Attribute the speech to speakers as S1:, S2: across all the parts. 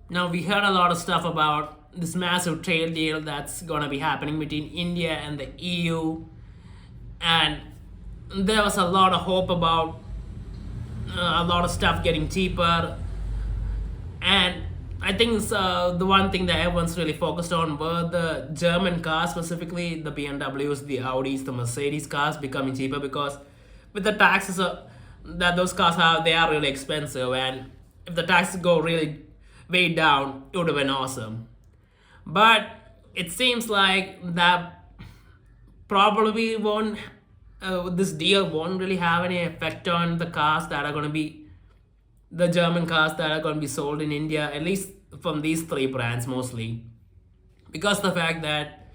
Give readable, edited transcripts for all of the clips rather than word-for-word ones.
S1: Now, we heard a lot of stuff about this massive trade deal that's going to be happening between India and the EU, and there was a lot of hope about a lot of stuff getting cheaper. And I think the one thing that everyone's really focused on were the German cars, specifically the BMWs, the Audis, the Mercedes cars becoming cheaper because with the taxes that those cars have, they are really expensive. And if the taxes go really way down, it would have been awesome. But it seems like that probably won't, this deal won't really have any effect on the cars that are going to be the German cars that are going to be sold in India, at least from these three brands mostly, because of the fact that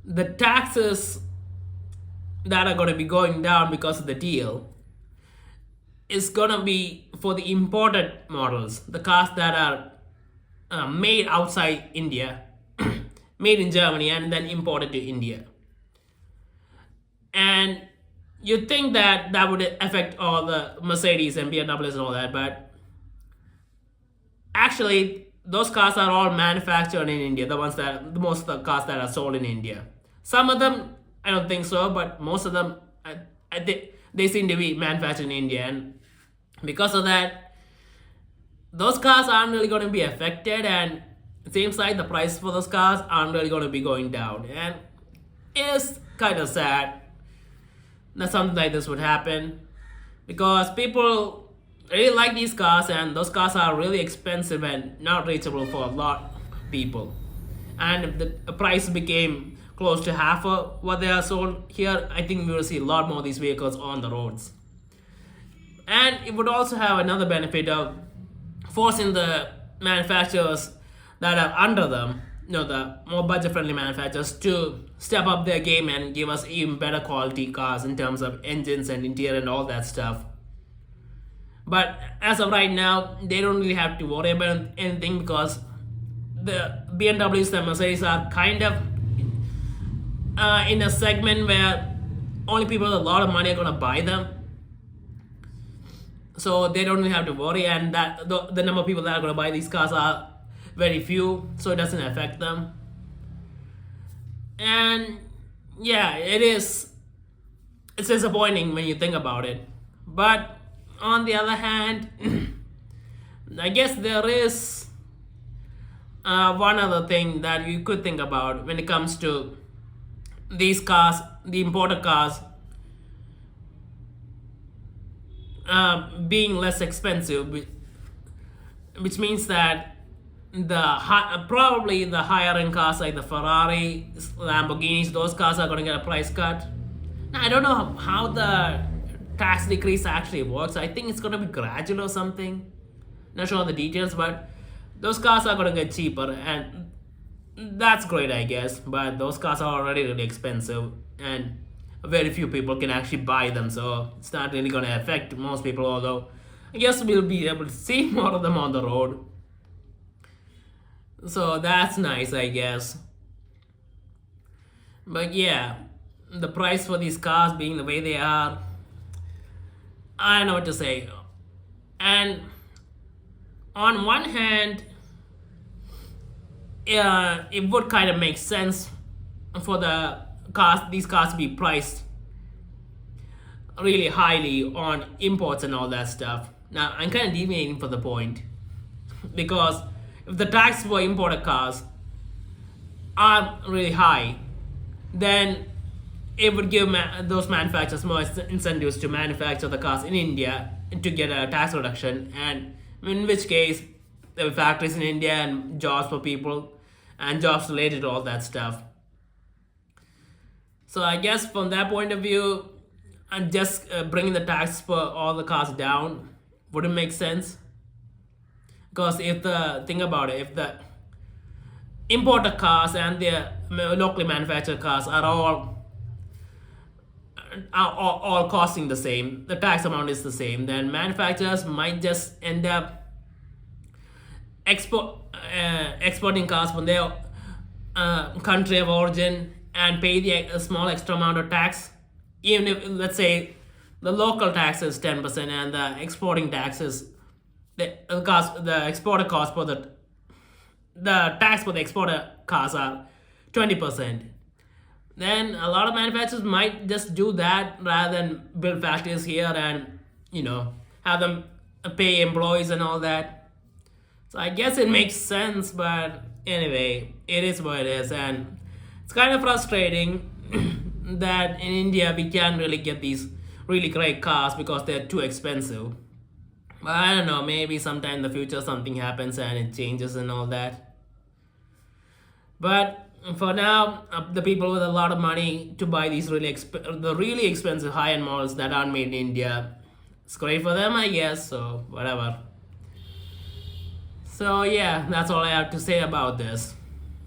S1: the taxes that are going to be going down because of the deal is going to be for the imported models, the cars that are made outside India, made in Germany, and then imported to India. And you'd think that that would affect all the Mercedes and BMWs and all that, but actually, those cars are all manufactured in India. The most of the cars that are sold in India. Some of them, I don't think so, but most of them, I think they seem to be manufactured in India, and because of that, those cars aren't really going to be affected, and it seems like the price for those cars aren't really going to be going down, and it's kind of sad that something like this would happen because people really like these cars, and those cars are really expensive and not reachable for a lot of people. And if the price became close to half of what they are sold here, I think we will see a lot more of these vehicles on the roads. And it would also have another benefit of forcing the manufacturers that are under them, the more budget-friendly manufacturers, to step up their game and give us even better quality cars in terms of engines and interior and all that stuff. But as of right now, they don't really have to worry about anything because the BMWs and Mercedes are kind of in a segment where only people with a lot of money are going to buy them. So they don't really have to worry, and that the number of people that are going to buy these cars are very few, so it doesn't affect them. And yeah, it's disappointing when you think about it. But on the other hand, I guess there is one other thing that you could think about when it comes to these cars, the imported cars, being less expensive, which means that probably the higher end cars like the Ferrari, Lamborghinis, those cars are going to get a price cut. Now, I don't know how the tax decrease actually works. I think it's going to be gradual or something. Not sure the details, but those cars are going to get cheaper, and that's great, I guess. But those cars are already really expensive, and very few people can actually buy them, so it's not really going to affect most people, although I guess we'll be able to see more of them on the road. So that's nice, I guess. But yeah, the price for these cars being the way they are, I don't know what to say. And on one hand, it would kind of make sense for these cars to be priced really highly on imports and all that stuff. Now, I'm kind of deviating from the point because if the tax for imported cars are really high, then it would give those manufacturers more incentives to manufacture the cars in India to get a tax reduction, and in which case there will be factories in India and jobs for people and jobs related to all that stuff. So I guess from that point of view, and just bringing the tax for all the cars down wouldn't make sense. Because if the imported cars and the locally manufactured cars are all costing the same, the tax amount is the same, then manufacturers might just end up exporting cars from their country of origin and pay a small extra amount of tax, even if, let's say, the local tax is 10% and the exporting tax is the exporter cost for the the tax for the exported cars are 20%. Then a lot of manufacturers might just do that rather than build factories here and have them pay employees and all that. So I guess it makes sense, but anyway, it is what it is, and it's kind of frustrating that in India we can't really get these really great cars because they're too expensive. But I don't know, maybe sometime in the future something happens and it changes and all that. But for now, the people with a lot of money to buy these the really expensive high-end models that aren't made in India, it's great for them, I guess. So whatever. So yeah, that's all I have to say about this.